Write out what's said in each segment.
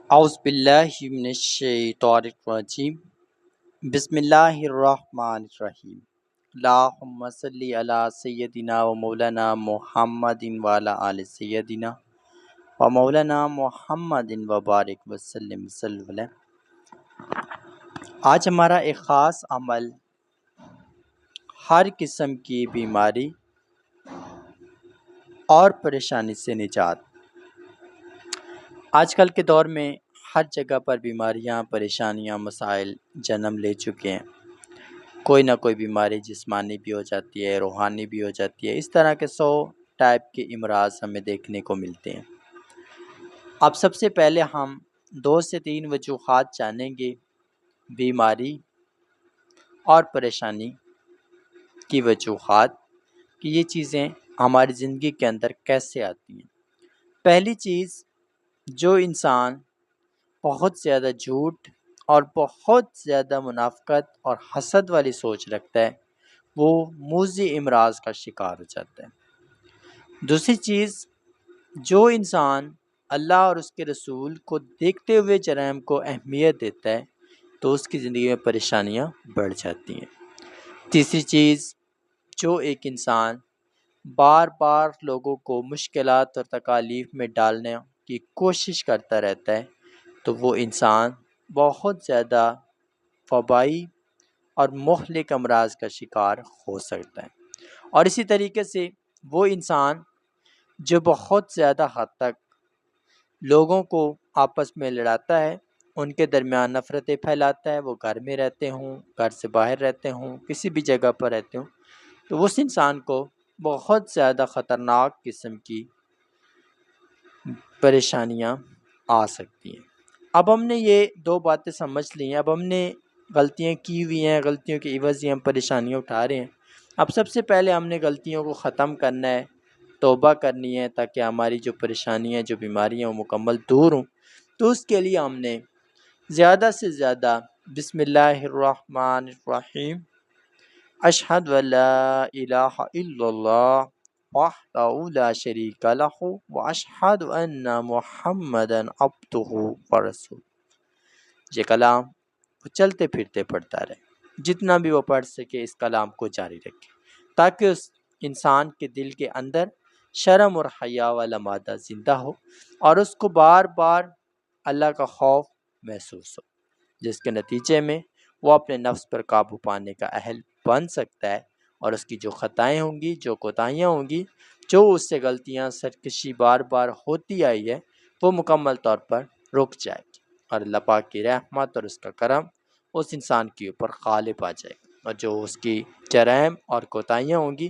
اعوذ باللہ من الشیطان الرجیم بسم اللہ الرحمن الرحیم اللہم صلی علی سیدنا و مولانا محمد وعلی آل سیدنا و مولانا محمد و بارک وسلم صلی اللہ علیہ۔ آج ہمارا ایک خاص عمل ہر قسم کی بیماری اور پریشانی سے نجات۔ آج کل کے دور میں ہر جگہ پر بیماریاں، پریشانیاں، مسائل جنم لے چکے ہیں۔ کوئی نہ کوئی بیماری جسمانی بھی ہو جاتی ہے، روحانی بھی ہو جاتی ہے۔ اس طرح کے 100 ٹائپ کے امراض ہمیں دیکھنے کو ملتے ہیں۔ اب سب سے پہلے ہم 2 سے 3 وجوہات جانیں گے بیماری اور پریشانی کی وجوہات کہ یہ چیزیں ہماری زندگی کے اندر کیسے آتی ہیں۔ پہلی چیز، جو انسان بہت زیادہ جھوٹ اور بہت زیادہ منافقت اور حسد والی سوچ رکھتا ہے، وہ موذی امراض کا شکار ہو جاتا ہے۔ دوسری چیز، جو انسان اللہ اور اس کے رسول کو دیکھتے ہوئے جرائم کو اہمیت دیتا ہے تو اس کی زندگی میں پریشانیاں بڑھ جاتی ہیں۔ تیسری چیز، جو ایک انسان بار بار لوگوں کو مشکلات اور تکالیف میں ڈالنے کی کوشش کرتا رہتا ہے تو وہ انسان بہت زیادہ وبائی اور مہلک امراض کا شکار ہو سکتا ہے۔ اور اسی طریقے سے وہ انسان جو بہت زیادہ حد تک لوگوں کو آپس میں لڑاتا ہے، ان کے درمیان نفرتیں پھیلاتا ہے، وہ گھر میں رہتے ہوں، گھر سے باہر رہتے ہوں، کسی بھی جگہ پر رہتے ہوں، تو اس انسان کو بہت زیادہ خطرناک قسم کی پریشانیاں آ سکتی ہیں۔ اب ہم نے یہ 2 باتیں سمجھ لی ہیں، اب ہم نے غلطیاں کی ہوئی ہیں، غلطیوں کے عوض ہی ہم پریشانیاں اٹھا رہے ہیں۔ اب سب سے پہلے ہم نے غلطیوں کو ختم کرنا ہے، توبہ کرنی ہے تاکہ ہماری جو پریشانیاں، جو بیماریاں وہ مکمل دور ہوں۔ تو اس کے لیے ہم نے زیادہ سے زیادہ بسم اللہ الرحمن الرحیم، اشہد ان لا الہ الا اللہ وحدہ لا شریک لہ واشہد ان محمدا عبدہ ورسولہ، یہ کلام وہ چلتے پھرتے پڑھتا رہے، جتنا بھی وہ پڑھ سکے اس کلام کو جاری رکھے تاکہ اس انسان کے دل کے اندر شرم اور حیا والا مادہ زندہ ہو اور اس کو بار بار اللہ کا خوف محسوس ہو، جس کے نتیجے میں وہ اپنے نفس پر قابو پانے کا اہل بن سکتا ہے اور اس کی جو خطائیں ہوں گی، جو کوتاہیاں ہوں گی، جو اس سے غلطیاں، سرکشی بار بار ہوتی آئی ہے، وہ مکمل طور پر رک جائے گی اور اللہ پاک کی رحمت اور اس کا کرم اس انسان کے اوپر غالب آ جائے گا، اور جو اس کی جرائم اور کوتاہیاں ہوں گی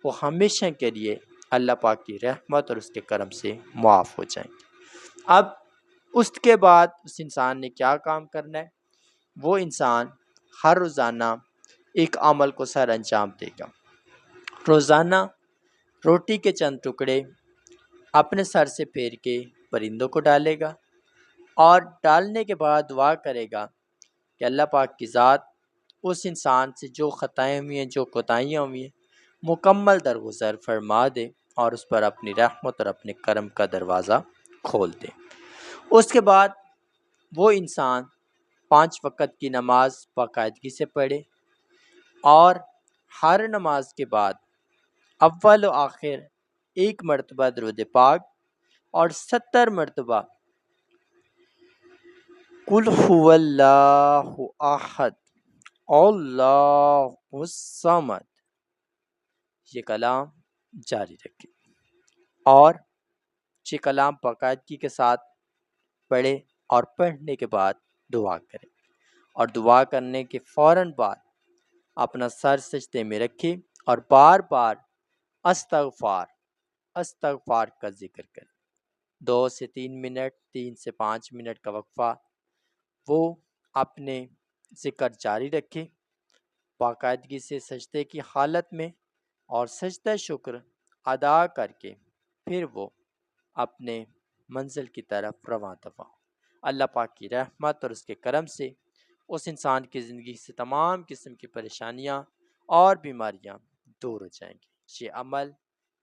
وہ ہمیشہ کے لیے اللہ پاک کی رحمت اور اس کے کرم سے معاف ہو جائیں گی۔ اب اس کے بعد اس انسان نے کیا کام کرنا ہے؟ وہ انسان ہر روزانہ ایک عمل کو سر انجام دے گا۔ روزانہ روٹی کے چند ٹکڑے اپنے سر سے پھیر کے پرندوں کو ڈالے گا اور ڈالنے کے بعد دعا کرے گا کہ اللہ پاک کی ذات اس انسان سے جو خطائیں ہوئی ہیں، جو کوتاہیاں ہوئی ہیں، مکمل درگزر فرما دے اور اس پر اپنی رحمت اور اپنے کرم کا دروازہ کھول دے۔ اس کے بعد وہ انسان 5 وقت کی نماز باقاعدگی سے پڑھے اور ہر نماز کے بعد اول و آخر 1 مرتبہ درود پاک اور 70 مرتبہ قل هو اللہ احد اللہ الصمد یہ کلام جاری رکھے اور یہ کلام باقاعدگی کے ساتھ پڑھے اور پڑھنے کے بعد دعا کرے اور دعا کرنے کے فوراً بعد اپنا سر سجدے میں رکھے اور بار بار استغفار کا ذکر کرے۔ 2 سے 3 منٹ، 3 سے 5 منٹ کا وقفہ وہ اپنے ذکر جاری رکھے باقاعدگی سے سجدے کی حالت میں، اور سجدہ شکر ادا کر کے پھر وہ اپنے منزل کی طرف رواں دفع ہو۔ اللہ پاک کی رحمت اور اس کے کرم سے اس انسان کی زندگی سے تمام قسم کی پریشانیاں اور بیماریاں دور ہو جائیں گی۔ یہ عمل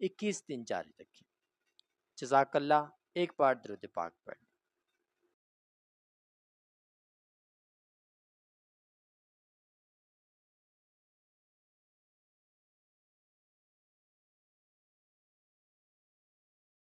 21 دن جاری رکھیں۔ جزاک اللہ۔ ایک بار درود پاک پڑھ۔